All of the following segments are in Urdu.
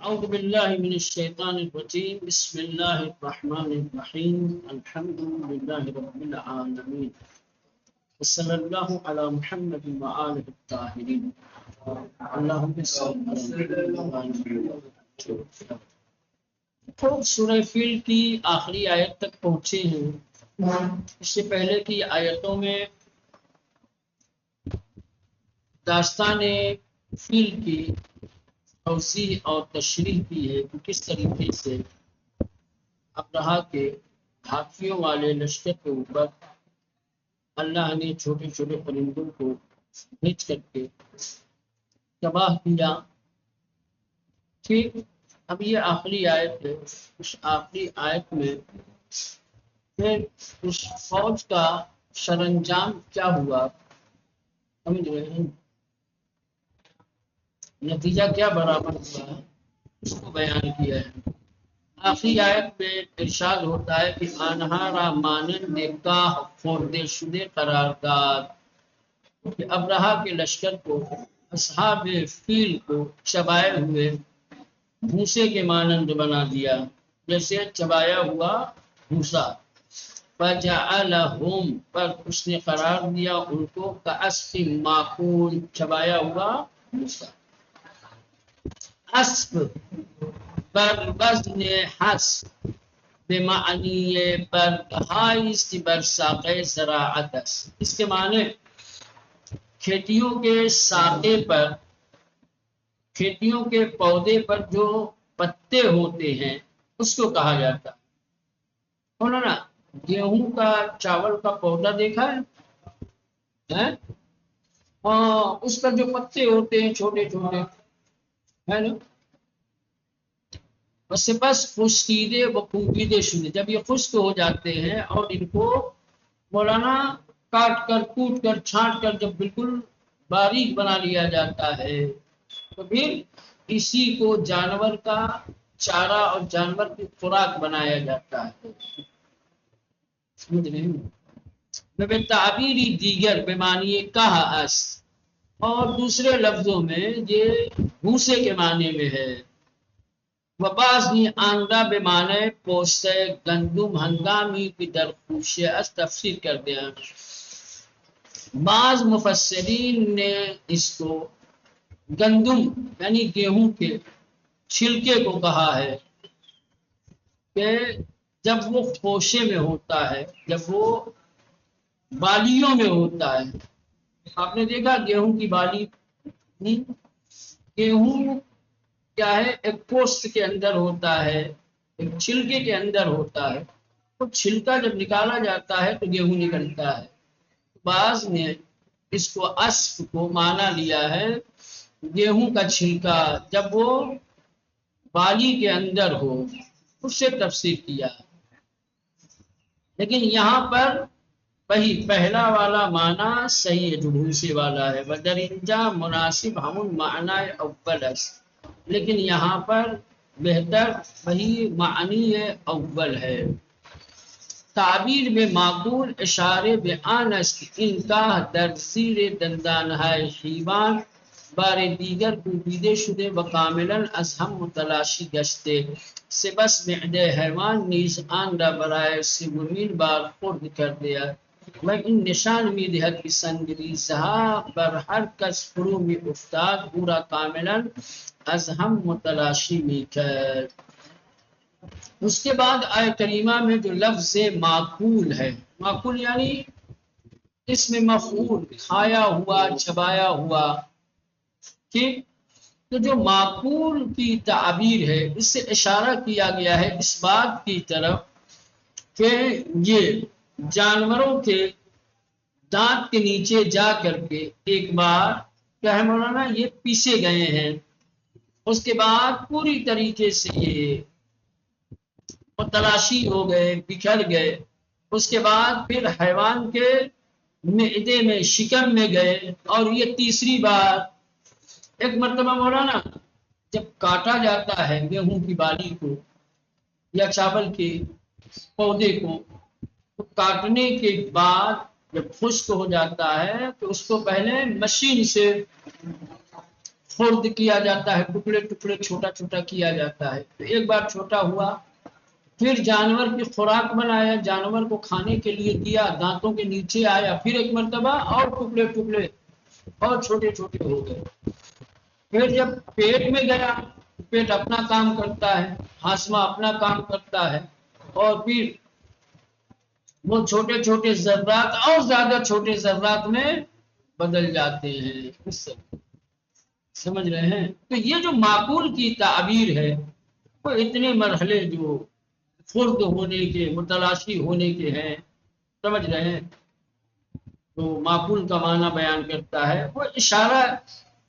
أعوذ بالله من الشيطان الرجيم بسم الله الرحمن الرحيم الحمد لله رب العالمين وصلى الله على محمد وآله الطاهرين اللهم صل على محمد. تو سورہ فیل کی آخری آیت تک پہنچے ہیں. اس سے پہلے کی آیتوں میں داستان فیل کی توضیح اور تشریح کی ہے کہ کس طریقے سے ابرہہ کے ہاتھیوں والے لشکر کے اوپر اللہ نے چھوٹے چھوٹے پرندوں کو بھیج کر کے تباہ کیا. ٹھیک، اب یہ آخری آیت ہے. اس آخری آیت میں پھر اس فوج کا سرانجام کیا ہوا، سمجھ رہے ہیں، نتیجہ کیا برآمد ہوا ہے، اس کو بیان کیا ہے. آخری آیت میں ارشاد ہوتا ہے کہ آنہا را مانند گاہ خوردے شدے قرار داد کہ ابرہہ کے لشکر کو اصحاب فیل کو چبائے ہوئے بھوسے کے مانند بنا دیا، جیسے چبایا ہوا بھوسا. فجعلہم، پر اس نے قرار دیا ان کو کعصف معقول، چبایا ہوا بھوسا. عصف بر وزن حصف بمعنی برہائست بر ساقے زراعت است. اس کے معنی کھیتیوں کے ساقے پر، کھیتیوں کے پودے پر جو پتے ہوتے ہیں اس کو کہا جاتا ہے. نا گیہوں کا، چاول کا پودا دیکھا ہے؟ ہاں، اس پر جو پتے ہوتے ہیں چھوٹے چھوٹے، ہے نا. بس خشکیدے و کوبیدے شدے، جب یہ خشک ہو جاتے ہیں اور ان کو مولانا کاٹ کر کوٹ کر چھانٹ کر جب بالکل باریک بنا لیا جاتا ہے تو پھر اسی کو جانور کا چارہ اور جانور کی خوراک بنایا جاتا ہے. سمجھ رہے ہیں؟ تعبیری دیگر بمانی کہا اس، اور دوسرے لفظوں میں یہ بھوسے کے معنی میں ہے. وباز نی آندہ بے معنی پوستے گندم ہنگامی کی درخوشے اس تفسیر کر دیا. بعض مفسرین نے اس کو گندم یعنی گیہوں کے چھلکے کو کہا ہے کہ جب وہ خوشے میں ہوتا ہے، جب وہ بالیوں میں ہوتا ہے. آپ نے دیکھا گیہوں کی بالی، گیہوں کیا ہے، ایک پوست کے اندر ہوتا ہے، ایک چھلکے کے اندر ہوتا ہے. تو چھلکا جب نکالا جاتا ہے تو گیہوں نکلتا ہے. بعض نے اس کو عصف کو مانا لیا ہے گیہوں کا چھلکا جب وہ بالی کے اندر ہو، اس سے تفسیر کیا. لیکن یہاں پر وہی پہلا والا معنی صحیح ہے جو بھوسے والا ہے. بدرنجا مناسب ہم معنی اول است، لیکن یہاں پر بہتر وہی معنی اول ہے. تعبیر میں معقول اشارے بے آن است انکاہ در زیر دندان ہے حیوان بار دیگر کوبیدے شدے و کاملاً از ہم متلاشی گشتے سے بس معدے حیوان نیز آن را برائے سیمونین بار خورد کر دیا و این نشان می دهد که سنگریزها بر هر کس فرو می افتاد او را کاملاً از هم متلاشی می کرد. اس کے بعد آیت کریمہ میں جو لفظ معقول ہے، معقول یعنی اس میں مفعول، کھایا ہوا، چبایا ہوا. ٹھیک، تو جو معقول کی تعبیر ہے اس سے اشارہ کیا گیا ہے اس بات کی طرف کہ یہ جانوروں کے دانت کے نیچے جا کر کے ایک بار کیا ہے مولانا یہ پیسے گئے ہیں، اس کے بعد پوری طریقے سے یہ تلاشی ہو گئے، بکھر گئے. اس کے بعد پھر حیوان کے معدے میں، شکم میں گئے. اور یہ تیسری بار ایک مرتبہ مولانا جب کاٹا جاتا ہے گیہوں کی بالی کو یا چاول کے پودے کو، تو کاٹنے کے بعد جب خشک ہو جاتا ہے تو اس کو پہلے مشین سے خرد کیا جاتا ہے، ٹکڑے ٹکڑے چھوٹا چھوٹا کیا جاتا ہے، تو ایک بار چھوٹا ہوا، پھر جانور کی خوراک بنایا، جانور کو کھانے کے لیے دیا، دانتوں کے نیچے آیا، پھر ایک مرتبہ اور ٹکڑے ٹکڑے اور چھوٹے چھوٹے ہو گئے، پھر جب پیٹ میں گیا، پیٹ اپنا کام کرتا ہے، ہاضمہ اپنا کام کرتا ہے، اور پھر وہ چھوٹے چھوٹے ذرات اور زیادہ چھوٹے ذرات میں بدل جاتے ہیں، اس سے سمجھ رہے ہیں؟ تو یہ جو معقول کی تعبیر ہے وہ اتنے مرحلے جو خرد ہونے کے، متلاشی ہونے کے ہیں، سمجھ رہے ہیں؟ تو معقول کا معنی بیان کرتا ہے، وہ اشارہ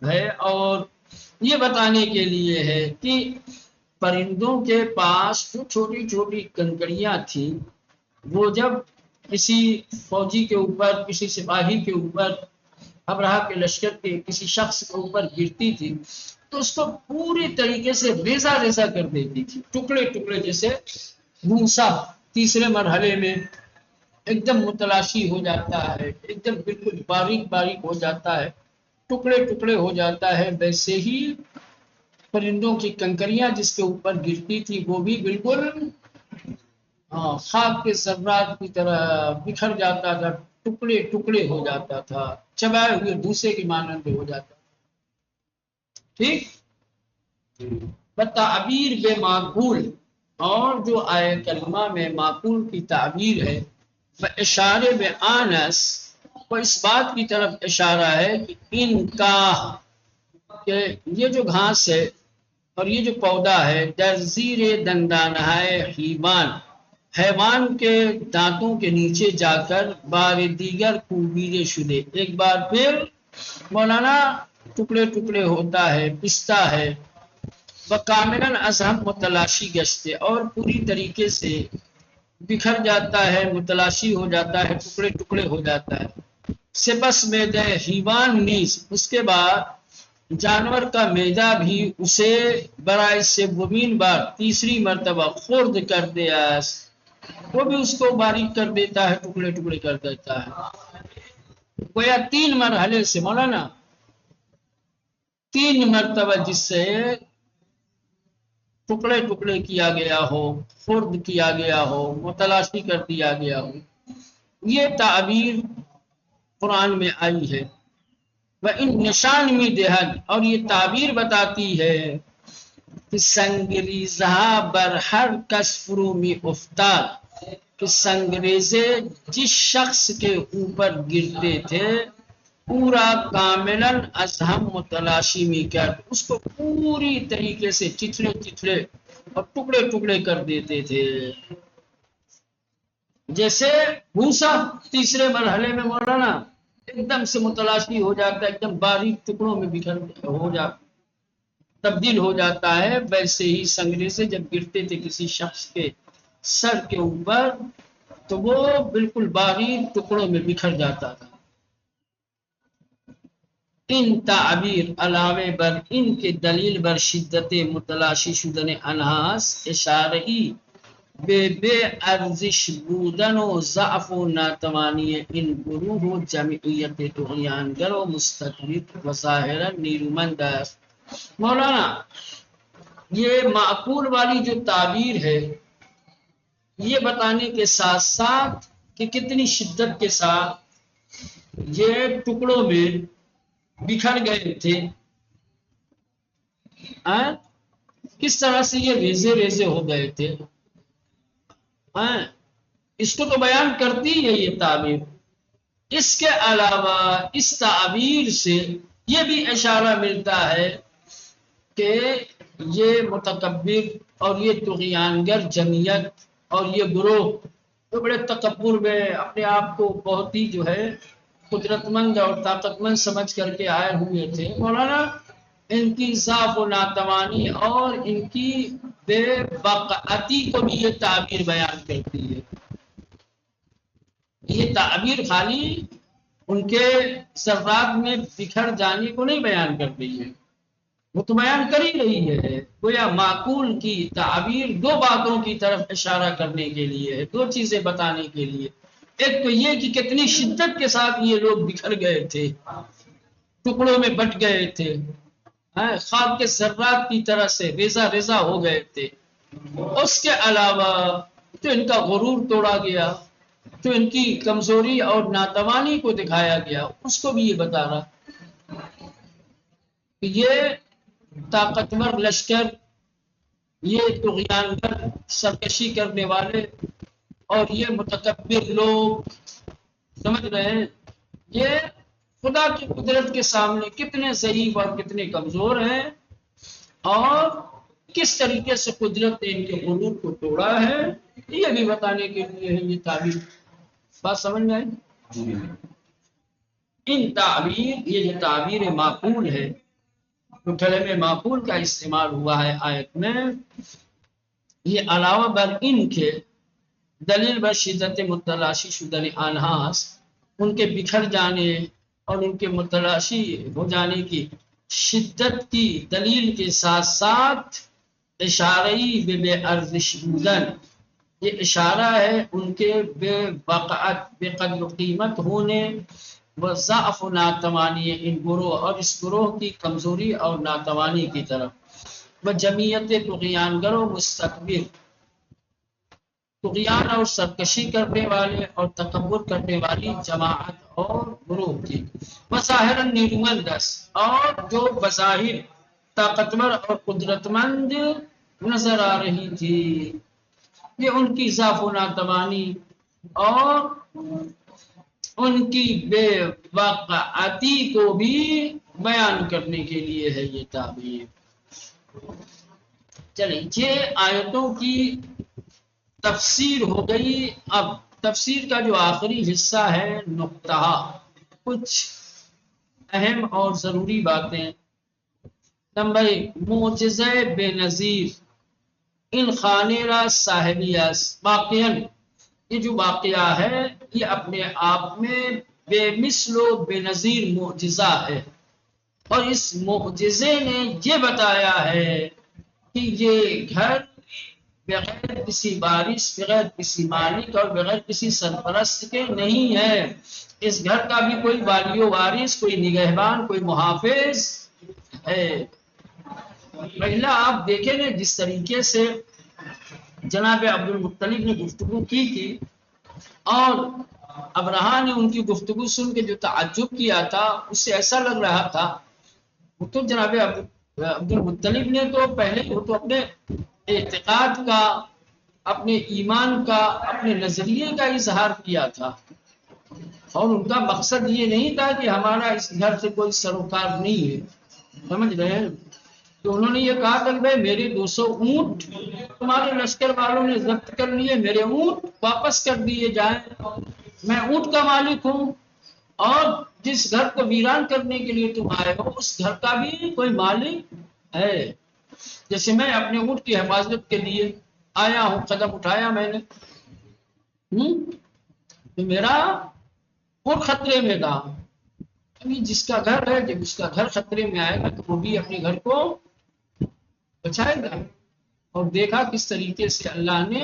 ہے اور یہ بتانے کے لیے ہے کہ پرندوں کے پاس جو چھوٹی چھوٹی کنکریاں تھیں، وہ جب کسی فوجی کے اوپر، کسی سپاہی کے اوپر، ابرہہ کے لشکر کے کسی شخص کے اوپر گرتی تھی تو اس کو پوری طریقے سے ریزہ ریزہ کر دیتی تھی، ٹکڑے ٹکڑے، جیسے بھوسا تیسرے مرحلے میں ایک دم متلاشی ہو جاتا ہے، ایک دم بالکل باریک باریک ہو جاتا ہے، ٹکڑے ٹکڑے ہو جاتا ہے، ویسے ہی پرندوں کی کنکریاں جس کے اوپر گرتی تھی وہ بھی بالکل خاک کے ذرات کی طرح بکھر جاتا تھا، ٹکڑے ٹکڑے ہو جاتا تھا، چبائے ہوئے بھوسے کی مانند ہو جاتا، ٹھیک؟ تعبیر بے معقول، اور جو آیہ کریمہ میں معقول کی تعبیر ہے وہ اشارے بے آنس، وہ اس بات کی طرف اشارہ ہے کہ ان کا، کہ یہ جو گھاس ہے اور یہ جو پودا ہے، در زیر دندانہ حیوان، حیوان کے دانتوں کے نیچے جا کر بار دیگر کوبیدے شدے، ایک بار پھر مولانا ٹکڑے ٹکڑے ہوتا ہے، پستا ہے، وکاملاً از ہم متلاشی گشتے، اور پوری طریقے سے بکھر جاتا ہے، متلاشی ہو جاتا ہے، ٹکڑے ٹکڑے ہو جاتا ہے، سپس میدہ حیوان نیز، اس کے بعد جانور کا میدہ بھی اسے برائے سومین بار، تیسری مرتبہ خرد کر دیا، وہ بھی اس کو باریک کر دیتا ہے، ٹکڑے ٹکڑے کر دیتا ہے، گویا تین مرحلے سے مولانا، تین مرتبہ جس سے ٹکڑے ٹکڑے کیا گیا ہو، خرد کیا گیا ہو، متلاشی کر دیا گیا ہو، یہ تعبیر قرآن میں آئی ہے، وہ ان نشان میں دہد، اور یہ تعبیر بتاتی ہے کہ سنگریزہ بر ہر کس فرو میں افتاد، کہ سنگریزے جس شخص کے اوپر گرتے تھے پورا کاملاً از ہم متلاشی میں کر، اس کو پوری طریقے سے چچڑے چچڑے اور ٹکڑے ٹکڑے کر دیتے تھے، جیسے بھوسا تیسرے مرحلے میں مولانا ایک دم سے متلاشی ہو جاتا ہے، ایک دم باریک ٹکڑوں میں بکھر ہو جاتا، تبدیل ہو جاتا ہے، ویسے ہی سنگریزے جب گرتے تھے کسی شخص کے سر کے اوپر تو وہ بالکل باریک ٹکڑوں میں بکھر جاتا تھا۔ ان تعبیر علاوہ بر ان کے دلیل بر شدت متلاشی شدن انہاس اشارہی بے ارزش بودن و ضعف و ناتوانی ان گروہ و جمعیت طغیانگر و مستکبر و ظاہرا نیرومند است۔ مولانا یہ معقول والی جو تعبیر ہے یہ بتانے کے ساتھ ساتھ کہ کتنی شدت کے ساتھ یہ ٹکڑوں میں بکھر گئے تھے، کس طرح سے یہ ریزے ریزے ہو گئے تھے، اس کو تو بیان کرتی ہے یہ تعبیر۔ اس کے علاوہ اس تعبیر سے یہ بھی اشارہ ملتا ہے کہ یہ متکبر اور یہ طغیانگر جمعیت اور یہ گروہ تو بڑے تکبر میں اپنے آپ کو بہت ہی جو ہے قدرت مند اور طاقت مند سمجھ کر کے آئے ہوئے تھے، مولانا ان کی ضعف و ناتوانی اور ان کی بے وقعتی کو بھی یہ تعبیر بیان کرتی ہے۔ یہ تعبیر خالی ان کے ذرات میں بکھر جانے کو نہیں بیان کر رہی ہے، وہ تو بیان کر ہی رہی ہے، گویا معقول کی تعبیر دو باتوں کی طرف اشارہ کرنے کے لیے ہے، دو چیزیں بتانے کے لیے، ایک تو یہ کہ کتنی شدت کے ساتھ یہ لوگ بکھر گئے تھے، ٹکڑوں میں بٹ گئے تھے، خواب کے ذرات کی طرح سے ریزہ ریزہ ہو گئے تھے۔ اس کے علاوہ تو ان کا غرور توڑا گیا، تو ان کی کمزوری اور ناتوانی کو دکھایا گیا، اس کو بھی یہ بتا رہا کہ یہ طاقتور لشکر، یہ طغیانگر، سرکشی کرنے والے اور یہ متکبر لوگ، سمجھ رہے ہیں، یہ خدا کی قدرت کے سامنے کتنے ضعیف اور کتنے کمزور ہیں، اور کس طریقے سے قدرت نے ان کے غرور کو توڑا ہے، یہ بھی بتانے کے لیے ہے یہ تعبیر۔ بات سمجھ میں آئی؟ ان تعبیر، یہ جو تعبیر معقول ہے، تو کلمہ معقول کا استعمال ہوا ہے آیت میں، یہ علاوہ بر ان کے دلیل بر شدت متلاشی شدن انہاس، ان کے بکھر جانے اور ان کے متلاشی ہو جانے کی شدت کی دلیل کے ساتھ ساتھ اشارئی بے ارزش بودن، یہ اشارہ ہے ان کے بے وقعت، بے قدر و قیمت ہونے، و ضعف و ناتوانی ان گروہ، اور اس گروہ کی کمزوری اور ناتوانی کی طرف، و جمعیت طغیانگر و مستکبر، طغیان اور سرکشی کرنے والے اور تکبر کرنے والی جماعت اور گروہ کی، بظاہر نیرومندس، اور جو بظاہر طاقتور اور قدرت مند نظر آ رہی تھی، یہ ان کی ضعف و ناتوانی اور ان کی بے وقعتی کو بھی بیان کرنے کے لیے ہے یہ تعبیر۔ چلیں، یہ آیتوں کی تفسیر ہو گئی۔ اب تفسیر کا جو آخری حصہ ہے، نقطہ، کچھ اہم اور ضروری باتیں۔ نمبر 1، معجزہ بے نظیر ان خانیرہ صاحبیس، واقعاً یہ جو واقعہ ہے یہ اپنے آپ میں بے مثل و بے نظیر معجزہ ہے، اور اس معجزے نے یہ بتایا ہے کہ یہ گھر بغیر کسی بارش، بغیر کسی مالک اور بغیر کسی سرپرست کے نہیں ہے، اس گھر کا بھی کوئی والی و وارث، کوئی نگہبان، کوئی محافظ ہے۔ پہلا آپ دیکھیں نا جس طریقے سے جناب عبد المطلب نے گفتگو کی تھی، اور ابرہہ نے ان کی گفتگو سن کے جو تعجب کیا تھا، اس سے ایسا لگ رہا تھا وہ تو جناب عبد المطلب نے تو پہلے وہ تو اپنے اعتقاد کا، اپنے ایمان کا، اپنے نظریے کا اظہار کیا تھا، اور ان کا مقصد یہ نہیں تھا کہ ہمارا اس گھر سے کوئی سروکار نہیں ہے، سمجھ رہے ہیں؟ تو انہوں نے یہ کہا کہ بھائی میرے 200 اونٹ تمہارے لشکر والوں نے ضبط کر لیے، میرے اونٹ واپس کر دیے جائیں، میں اونٹ کا مالک ہوں، اور جس گھر کو ویران کرنے کے لیے تم آئے ہو اس گھر کا بھی کوئی مالک ہے۔ جیسے میں اپنے اونٹ کی حفاظت کے لیے آیا ہوں، قدم اٹھایا میں نے، تو میرا اونٹ خطرے میں تھا، جس کا گھر ہے، جب اس کا گھر خطرے میں آئے گا تو وہ بھی اپنے گھر کو بچائے گا۔ اور دیکھا کس طریقے سے اللہ نے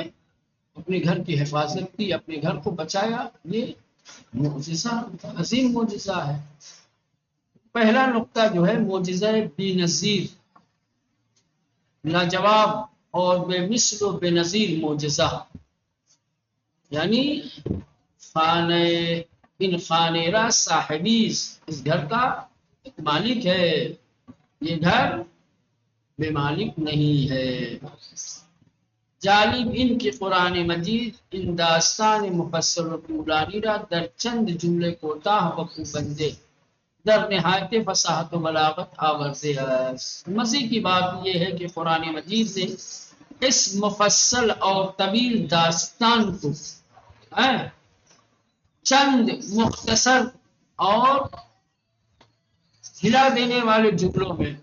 اپنے گھر کی حفاظت کی، اپنے گھر کو بچایا، یہ معجزہ، عظیم معجزہ ہے۔ پہلا نقطہ جو ہے معجزہ بے نظیر، لاجواب اور بے مثل و بے نظیر معجزہ، یعنی خانہ ان خانیرہ صاحبیز، اس گھر کا ایک مالک ہے، یہ گھر بے مالک نہیں ہے۔ جالب ان کی قرآن مجید ان داستان مفصل و طولانی را در چند جملے کوتاہ و کوبندے در نہایت فصاحت و بلاغت آورده است۔ مزید کی بات یہ ہے کہ قرآن مجید نے اس مفصل اور طویل داستان کو چند مختصر اور ہلا دینے والے جملوں میں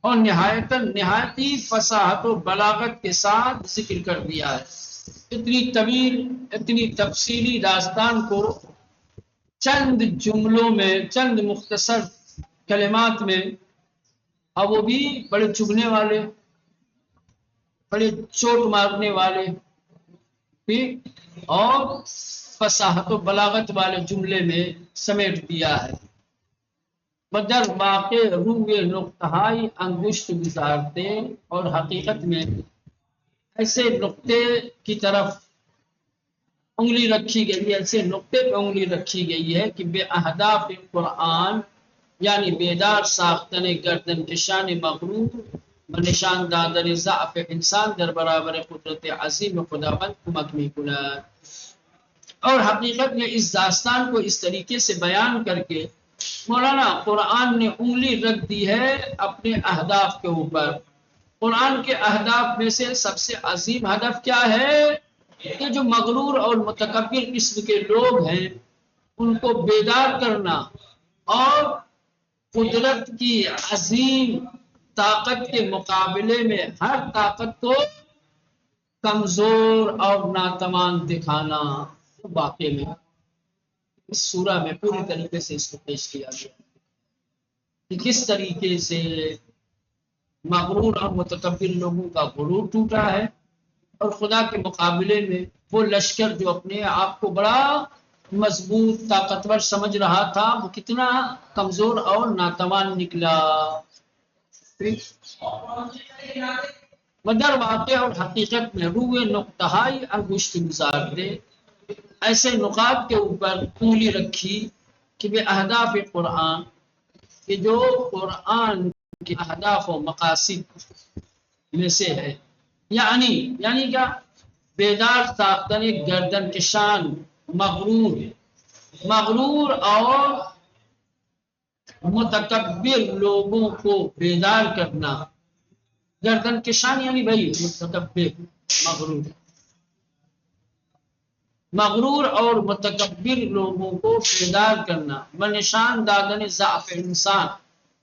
اور نہایتی فصاحت و بلاغت کے ساتھ ذکر کر دیا ہے۔ اتنی طویل، اتنی تفصیلی داستان کو چند جملوں میں، چند مختصر کلمات میں، اور وہ بھی بڑے چبھنے والے، بڑے چوٹ مارنے والے، اور فصاحت و بلاغت والے جملے میں سمیٹ دیا ہے۔ بدر واقع روئے نقطہائی انگشت گزارتے، اور حقیقت میں ایسے نقطے کی طرف انگلی رکھی گئی ہے، ایسے نقطے پہ انگلی رکھی گئی ہے کہ بے اہداف قرآن یعنی بیدار ساختن گردن کشان مغرور و نشان دادن ضعف انسان در برابر قدرت عظیم خداوند کمک می کند۔ اور حقیقت میں اس داستان کو اس طریقے سے بیان کر کے مولانا قرآن نے انگلی رکھ دی ہے اپنے اہداف کے اوپر۔ قرآن کے اہداف میں سے سب سے عظیم ہدف کیا ہے کہ جو مغرور اور متکبر قسم کے لوگ ہیں ان کو بیدار کرنا، اور قدرت کی عظیم طاقت کے مقابلے میں ہر طاقت کو کمزور اور ناتوان دکھانا۔ واقع میں اس سورہ میں پوری طریقے سے اس کو پیش کیا گیا کہ کس طریقے سے مغرور اور متکبر لوگوں کا غرور ٹوٹا ہے، اور خدا کے مقابلے میں وہ لشکر جو اپنے آپ کو بڑا مضبوط طاقتور سمجھ رہا تھا وہ کتنا کمزور اور ناتوان نکلا۔ مگر واقع اور حقیقت میں روئے نقطہائی انگشت گزارتے، ایسے نقاط کے اوپر انگلی رکھی کہ بے اہداف قرآن، کہ جو قرآن کے اہداف و مقاصد میں سے ہے، یعنی کیا؟ بیدار ساختن گردن کشان مغرور اور متکبر لوگوں کو بیدار کرنا۔ گردن کشان یعنی بھائی متکبر، مغرور اور متکبر لوگوں کو بیدار کرنا، بنشان دادن ضعف انسان،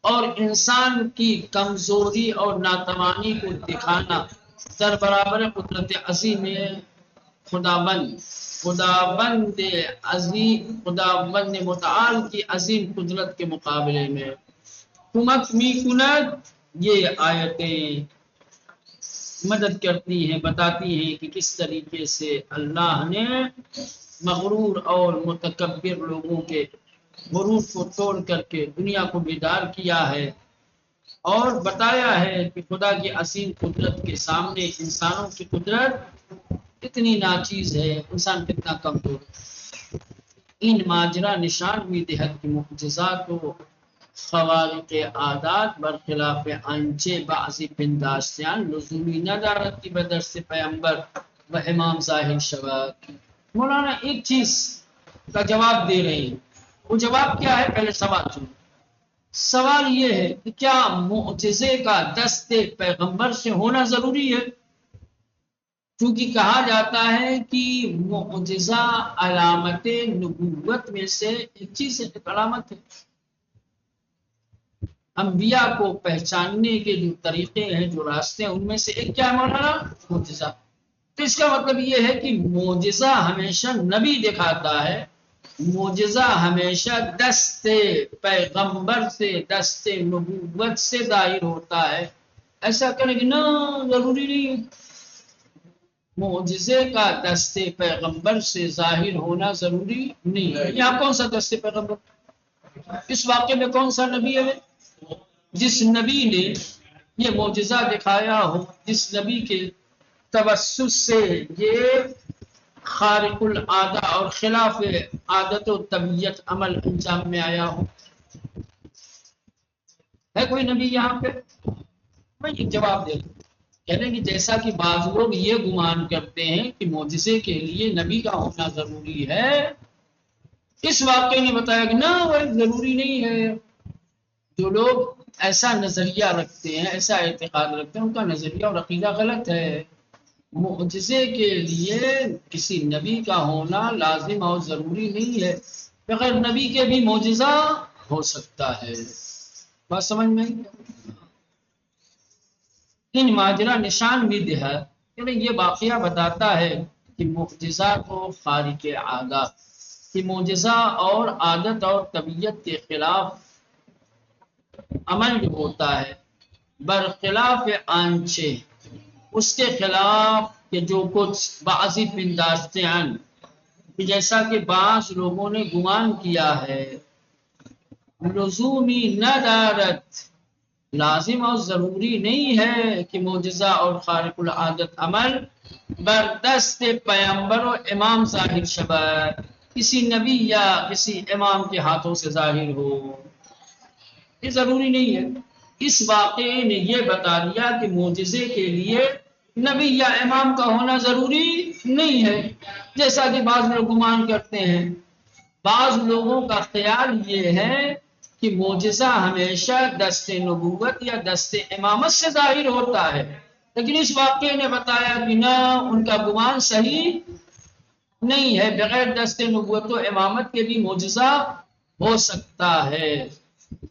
اور انسان کی کمزوری اور ناتوانی کو دکھانا در برابر قدرت عظیم خداوند متعال کی عظیم قدرت کے مقابلے میں۔ کمک می کند، یہ آیتیں مدد کرتی ہیں، بتاتی ہیں کہ کس طریقے سے اللہ نے مغرور اور متکبر لوگوں کے غرور کو توڑ کر کے دنیا کو بیدار کیا ہے، اور بتایا ہے کہ خدا کی عظیم قدرت کے سامنے انسانوں کی قدرت کتنی ناچیز ہے، انسان کتنا کمزور ہے۔ ان ماجرا نشان می دہد کی معجزات و خوارق عادات برخلاف آنچه بعضی پنداشتیان لزومی ندارد کہ بدر سے پیمبر و امام ظاہر شود۔ مولانا ایک چیز کا جواب دے رہے ہیں، وہ جواب کیا ہے؟ پہلے سوال سنو۔ سوال یہ ہے کہ کیا معجزے کا دست پیغمبر سے ہونا ضروری ہے؟ چونکہ کہا جاتا ہے کہ معجزہ علامت نبوت میں سے ایک چیز ہے، ایک علامت ہے۔ انبیاء کو پہچاننے کے جو طریقے ہیں، جو راستے ہیں، ان میں سے ایک کیا ہے مولانا؟ معجزہ۔ تو اس کا مطلب یہ ہے کہ معجزہ ہمیشہ نبی دکھاتا ہے، معجزہ ہمیشہ دست پیغمبر سے، دست نبوت سے ظاہر ہوتا ہے۔ ایسا کرنے کی نہ ضروری نہیں ہے، معجزے کا دست پیغمبر سے ظاہر ہونا ضروری نہیں ہے۔ یہاں کون سا دست پیغمبر؟ اس واقعے میں کون سا نبی ہے؟ جس نبی نے یہ معجزہ دکھایا ہو، جس نبی کے توسط سے یہ خارق العادہ اور خلاف عادت و طبیعت عمل انجام میں آیا ہو۔ ہے کوئی نبی یہاں پہ؟ میں ایک جواب دے دوں، کہنے کہ جیسا کہ بعض لوگ یہ گمان کرتے ہیں کہ معجزے کے لیے نبی کا ہونا ضروری ہے، اس واقعے نے بتایا کہ نہ، وہ ضروری نہیں ہے۔ جو لوگ ایسا نظریہ رکھتے ہیں، ایسا اعتقاد رکھتے ہیں، ان کا نظریہ اور عقیدہ غلط ہے۔ معجزے کے لیے کسی نبی کا ہونا لازم اور ضروری نہیں ہے، بغیر نبی کے بھی معجزہ ہو سکتا ہے۔ بات سمجھ میں؟ ان ماجرا نشان بھی دہا، یعنی یہ واقعہ بتاتا ہے کہ معجزہ کو خارق عادات، کہ معجزہ اور عادت اور طبیعت کے خلاف عمل جو ہوتا ہے، برخلاف آنچے، اس کے خلاف کہ جو کچھ بعضی پنداشتیان، جیسا کہ بعض لوگوں نے گمان کیا ہے، لزومی نہ دارت، لازم اور ضروری نہیں ہے کہ معجزہ اور خارق العادت عمل بردست پیمبر و امام ظاہر شود، کسی نبی یا کسی امام کے ہاتھوں سے ظاہر ہو، یہ ضروری نہیں ہے۔ اس واقعے نے یہ بتا دیا کہ معجزے کے لیے نبی یا امام کا ہونا ضروری نہیں ہے، جیسا کہ بعض لوگ گمان کرتے ہیں۔ بعض لوگوں کا خیال یہ ہے کہ معجزہ ہمیشہ دست نبوت یا دست امامت سے ظاہر ہوتا ہے، لیکن اس واقعے نے بتایا کہ نہ، ان کا گمان صحیح نہیں ہے، بغیر دست نبوت و امامت کے بھی معجزہ ہو سکتا ہے،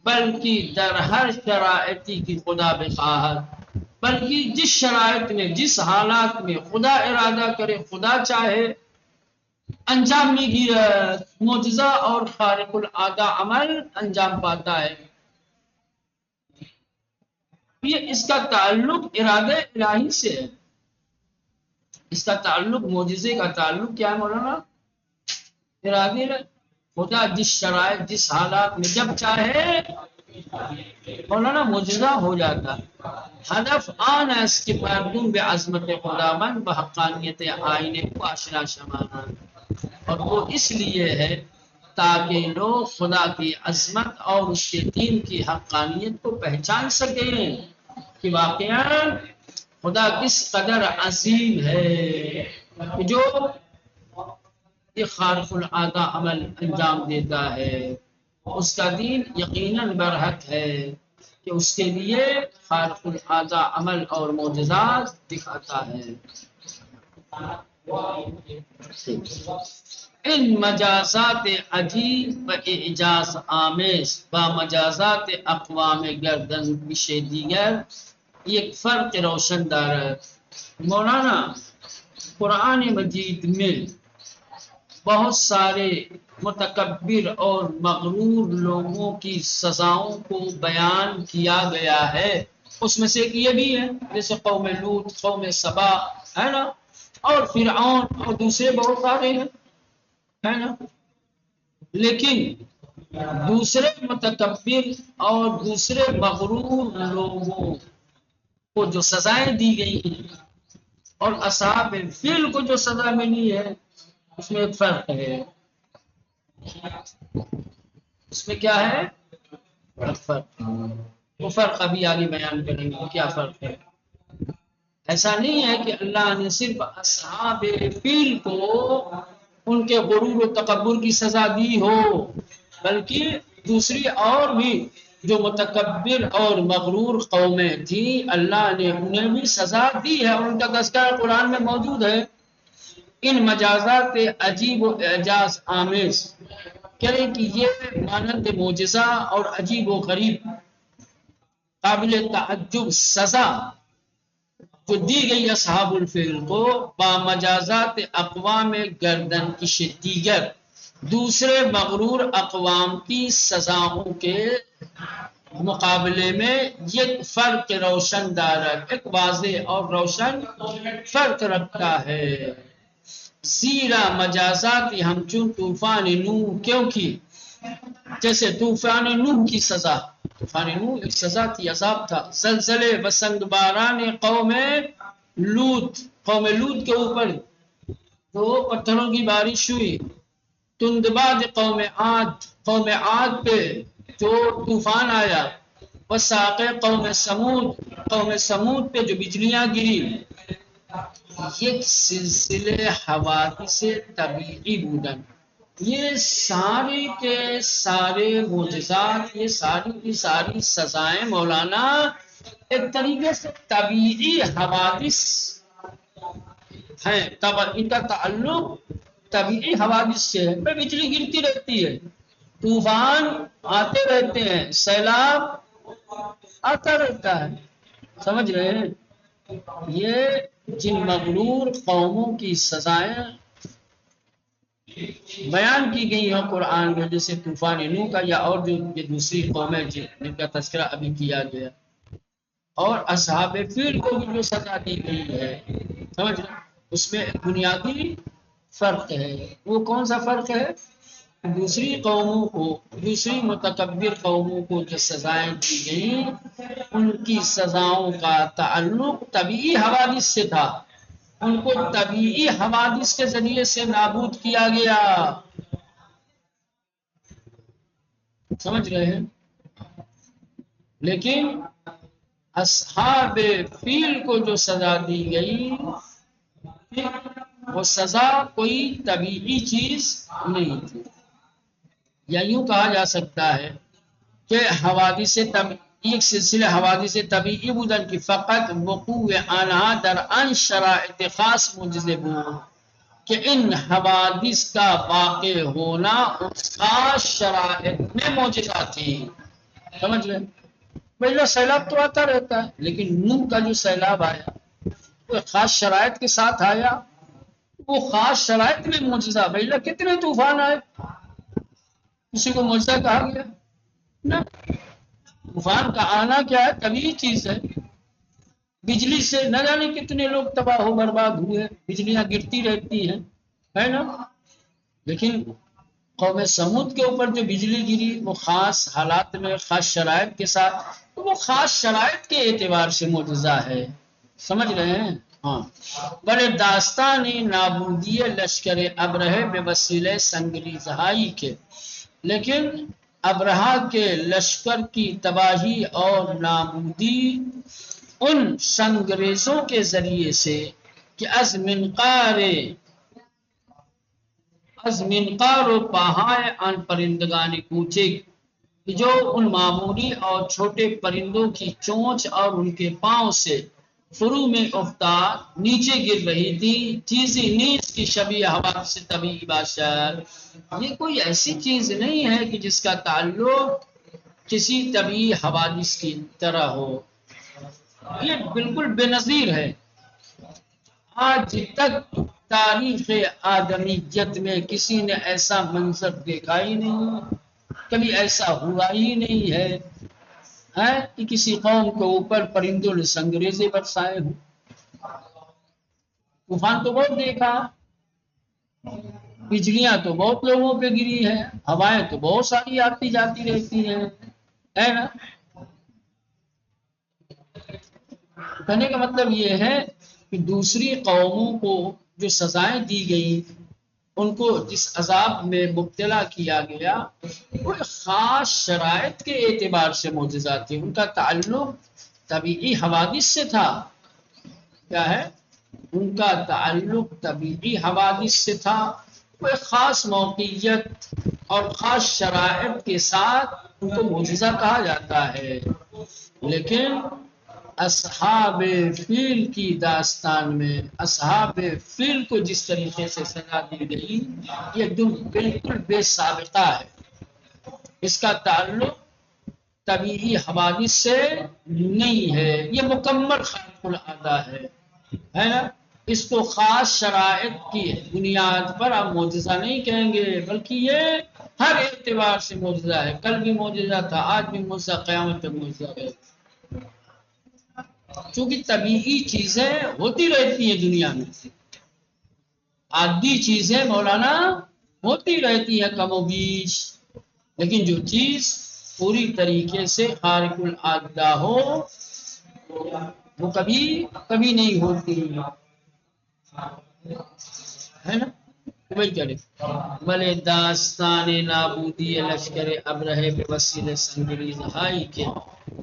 بلکہ در ہر شرائطی کی خدا بخواہد، بلکہ جس شرائط میں، جس حالات میں خدا ارادہ کرے، خدا چاہے، انجام میں گیرت معجزہ اور خارق العادہ عمل انجام پاتا ہے۔ یہ اس کا تعلق ارادہ الہی سے ہے، اس کا تعلق، معجزے کا تعلق کیا ہے مولانا؟ ارادے الہی۔ خدا جس شرائط، جس حالات میں جب چاہے مولانا معجزہ ہو جاتا ہے۔ ہدف آن است کہ مردم به عظمت خداوند و حقانیت آئینه کو آشنا شوند، اور وہ اس لیے ہے تاکہ لوگ خدا کی عظمت اور اس کے دین کی حقانیت کو پہچان سکیں کہ واقعا خدا کس قدر عظیم ہے کہ جو یہ خارق العادہ عمل انجام دیتا ہے۔ اس کا دین یقیناً برحق ہے کہ اس کے لیے خارق العادہ عمل اور معجزات دکھاتا ہے۔ ان مجازات عجیب و اعجاز آمیز با مجازات اقوام گردن کشے دیگر ایک فرق روشن دارد۔ مولانا قرآن مجید میں بہت سارے متکبر اور مغرور لوگوں کی سزاؤں کو بیان کیا گیا ہے، اس میں سے ایک یہ بھی ہے، جیسے قوم لوط، قوم سبا، ہے نا، اور فرعون اور دوسرے بہت سارے ہیں، ہے نا۔ لیکن دوسرے متکبر اور دوسرے مغرور لوگوں کو جو سزائیں دی گئی ہیں اور اصحاب فیل کو جو سزا ملی ہے، اس میں ایک فرق ہے۔ اس میں کیا ہے؟ فرق، وہ فرق ابھی آگے بیان کریں گے کیا فرق ہے۔ ایسا نہیں ہے کہ اللہ نے صرف اصحاب فیل کو ان کے غرور و تکبر کی سزا دی ہو، بلکہ دوسری اور بھی جو متکبر اور مغرور قومیں تھیں، اللہ نے انہیں بھی سزا دی ہے، اور ان کا تذکرہ قرآن میں موجود ہے۔ ان مجازات عجیب و اعجاز آمیز، کہے کہ یہ مانند معجزہ اور عجیب و غریب قابل تعجب سزا جو دی گئی اصحاب الفیل کو، با مجازات اقوام گردن کش دیگر، دوسرے مغرور اقوام کی سزاؤں کے مقابلے میں یہ فرق روشن دارد، ایک واضح اور روشن فرق رکھتا ہے۔ زیرا مجازات ہمچون طوفان نوح، کیونکہ جیسے طوفان نوح کی سزا، طوفان نوح ایک سزا تھی، عذاب تھا، زلزلے بسنگ باران قوم لوط، قوم لوط کے اوپر تو پتھروں کی بارش ہوئی، تندباد قوم عاد پہ جو طوفان آیا، وساق قوم سمود پہ جو بجلیاں گری، یہ سلسلے حوادث طبیعی بودن، یہ سارے کے سارے معجزات، یہ ساری کی ساری سزائیں مولانا ایک طریقے سے طبیعی حوادث ہیں، ان کا تعلق طبیعی حوادث سے ہے۔ بجلی گرتی رہتی ہے، طوفان آتے رہتے ہیں، سیلاب آتا رہتا ہے، سمجھ رہے ہیں۔ یہ جن مغرور قوموں کی سزائیں بیان کی گئی ہیں قرآن میں، جیسے طوفان نوح کا، یا اور جو یہ دوسری قومیں جن کا تذکرہ ابھی کیا گیا، اور اصحاب فیل کو بھی جو سزا دی گئی ہے، سمجھ رہے، اس میں بنیادی فرق ہے۔ وہ کون سا فرق ہے؟ دوسری قوموں کو، دوسری متکبر قوموں کو جو سزائیں دی گئیں، ان کی سزاؤں کا تعلق طبیعی حوادث سے تھا، ان کو طبیعی حوادث کے ذریعے سے نابود کیا گیا. سمجھ رہے ہیں؟ لیکن اصحاب فیل کو جو سزا دی گئی، وہ سزا کوئی طبیعی چیز نہیں تھی. یا یوں کہا جا سکتا ہے کہ حوادث ایک سلسلہ حوادث طبیعی بودن کی فقط وقوع آنها در ان شرائط خاص مجذب ہو، کہ ان حوادث کا واقع ہونا اس خاص شرائط میں معجزہ تھی. سمجھ لیں؟ پہلا سیلاب تو آتا رہتا ہے، لیکن نوح کا جو سیلاب آیا وہ خاص شرائط کے ساتھ آیا، وہ خاص شرائط میں معجزہ. پہلا کتنے طوفان آئے، کسی کو معجزہ کہا گیا نہ. طوفان کا آنا کیا ہے؟ طبیعی چیز ہے. بجلی سے نہ جانے کتنے لوگ تباہ و برباد ہوئے، بجلیاں گرتی رہتی ہیں، ہے نا. لیکن قوم سمود کے اوپر جو بجلی گری وہ خاص حالات میں، خاص شرائط کے ساتھ، وہ خاص شرائط کے اعتبار سے معجزہ ہے. سمجھ رہے ہیں؟ ہاں. بڑے داستان نابودی لشکر ابرہہ بے وسیلہ سنگریزہائی کے، لیکن ابرہہ کے لشکر کی تباہی اور نابودی ان سنگریزوں کے ذریعے سے کہ از منقار و پہائے ان پرندگان کوچے، جو ان معمولی اور چھوٹے پرندوں کی چونچ اور ان کے پاؤں سے فرو میں افتاد نیچے گر رہی تھی، چیزی نیز کی شبیہ حوادث سے طبیعی باشر. یہ کوئی ایسی چیز نہیں ہے کہ جس کا تعلق کسی طبیعی حوادث کی طرح ہو، یہ بالکل بے نظیر ہے. آج تک تاریخ آدمیت میں کسی نے ایسا منظر دیکھا ہی نہیں، کبھی ایسا ہوا ہی نہیں ہے کہ کسی قوم کے اوپر پرندوں نے سنگریزے برسائے ہوں. طوفان تو بہت دیکھا، بجلیاں تو بہت لوگوں پہ گری ہیں، ہوائیں تو بہت ساری آتی جاتی رہتی ہیں، ہے نا. کہنے کا مطلب یہ ہے کہ دوسری قوموں کو جو سزائیں دی گئی، ان کو جس عذاب میں مبتلا کیا گیا، وہ خاص شرائط کے اعتبار سے معجزات تھے. ان کا تعلق طبیعی حوادث سے تھا. کیا ہے؟ ان کا تعلق طبیعی حوادث سے تھا. وہ خاص موقعیت اور خاص شرائط کے ساتھ ان کو معجزہ کہا جاتا ہے. لیکن اصحاب فیل کی داستان میں اصحاب فیل کو جس طریقے سے سزا دی گئی، یہ بالکل بے سابقہ ہے. اس کا تعلق طبیعی حوادث سے نہیں ہے، یہ مکمل خارق العادہ ہے نا. اس کو خاص شرائط کی بنیاد پر آپ معجزہ نہیں کہیں گے، بلکہ یہ ہر اعتبار سے معجزہ ہے. کل بھی معجزہ تھا، آج بھی معجزہ، قیامت تک معجزہ ہے. چونکہ طبیعی چیزیں ہوتی رہتی ہیں دنیا میں، عادی چیزیں مولانا ہوتی رہتی ہیں کم و بیش، لیکن جو چیز پوری طریقے سے خارق العادہ ہو وہ کبھی کبھی نہیں ہوتی، ہے نا. وہی کرے بلے داستان نابودی لشکر ابرہہ بے وسیلہ سنگریزہائی کے،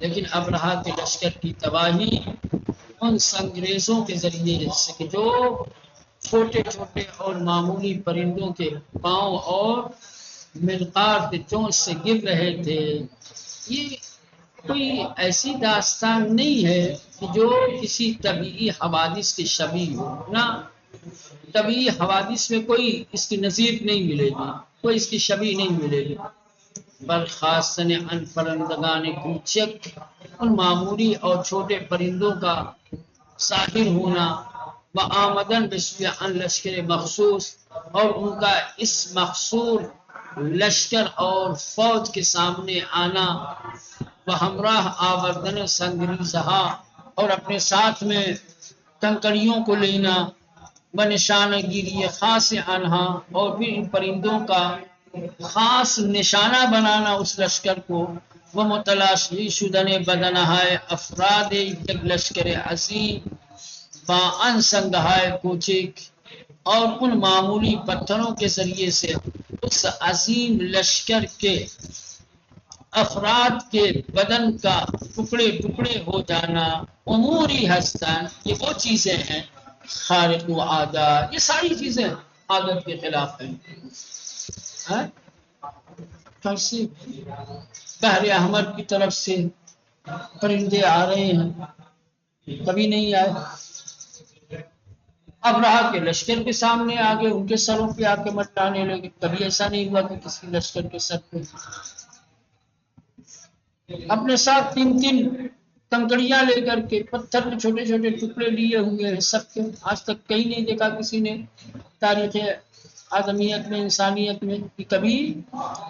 لیکن ابرہہ کے لشکر کی تباہی ان سنگریزوں کے ذریعے سے کہ جو چھوٹے چھوٹے اور معمولی پرندوں کے پاؤں اور منقار کے چونچ سے گر رہے تھے. یہ کوئی ایسی داستان نہیں ہے کہ جو کسی طبیعی حوادث کی شبیہ ہو، نہ. طبیعی حوادث میں کوئی اس کی نظیر نہیں ملے گی، کوئی اس کی شبیہ نہیں ملے گی. برخاستن ان پرندگان کوچک، ان معمولی اور چھوٹے پرندوں کا ظاہر ہونا، و آمدن بسوی ان لشکر مخصوص، اور ان کا اس مخصور لشکر اور فوج کے سامنے آنا، و ہمراہ آوردن سنگریزہا، اور اپنے ساتھ میں کنکریوں کو لینا، و نشانہ گیری خاص آنہا، اور پھر ان پرندوں کا خاص نشانہ بنانا اس لشکر کو، وہ متلاشی شدن بدنہائے افراد یک لشکر عظیم با ان سنگہائے کوچک، اور ان معمولی پتھروں کے ذریعے سے اس عظیم لشکر کے افراد کے بدن کا ٹکڑے ٹکڑے ہو جانا، اموری ہستن، یہ وہ چیزیں ہیں خارق و عادات، یہ ساری چیزیں عادت کے خلاف ہیں۔ کیسے بحر احمر کی طرف سے پرندے آ رہے ہیں، کبھی نہیں آئے، ابرہہ کے لشکر کے سامنے آگے ان کے سروں پہ آ کے مٹانے لگے، کبھی ایسا نہیں ہوا کہ کسی لشکر کے سر پہ۔ اپنے ساتھ 3 کنکڑیاں لے کر کے، پتھر کے چھوٹے چھوٹے ٹکڑے لیے ہوئے ہیں سب کے، آج تک کہیں نہیں دیکھا کسی نے تاریخ آدمیت میں، انسانیت میں، کہ کبھی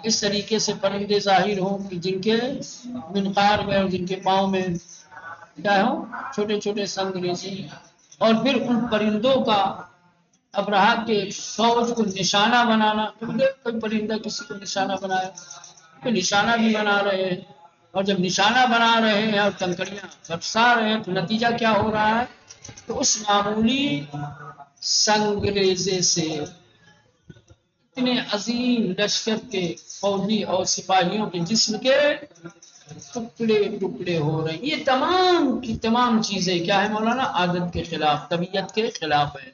اس طریقے سے پرندے ظاہر ہوں کہ جن کے منقار میں اور جن کے پاؤں میں کیا ہو چھوٹے چھوٹے سنگ ریزی، اور پھر ان پرندوں کا ابرہہ کے فوج کو نشانہ بنانا۔ کوئی پرندہ کسی کو نشانہ بنایا، تو نشانہ بھی بنا رہے ہیں، اور جب نشانہ بنا رہے ہیں اور کنکریاں برسا رہے ہیں تو نتیجہ کیا ہو رہا ہے، تو اس معمولی سنگریزے سے اتنے عظیم لشکر کے فوجی اور سپاہیوں کے جسم کے ٹکڑے ٹکڑے ہو رہے ہیں۔ یہ تمام کی تمام چیزیں کیا ہے مولانا؟ عادت کے خلاف، طبیعت کے خلاف ہے۔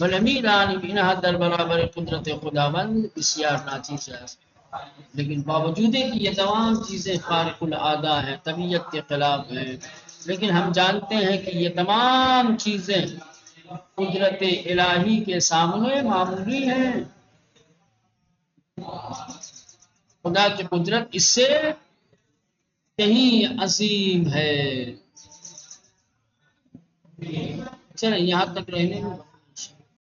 بلمیران بینہ در برابر قدرت خداوند بسیار ناچیز ہے، لیکن باوجود کہ یہ تمام چیزیں خارق العادہ ہیں، طبیعت کے خلاف ہیں، لیکن ہم جانتے ہیں کہ یہ تمام چیزیں قدرت الہی کے سامنے معمولی ہیں۔ خدا کی قدرت اس سے کہیں عظیم ہے۔ چلیں یہاں تک رہنے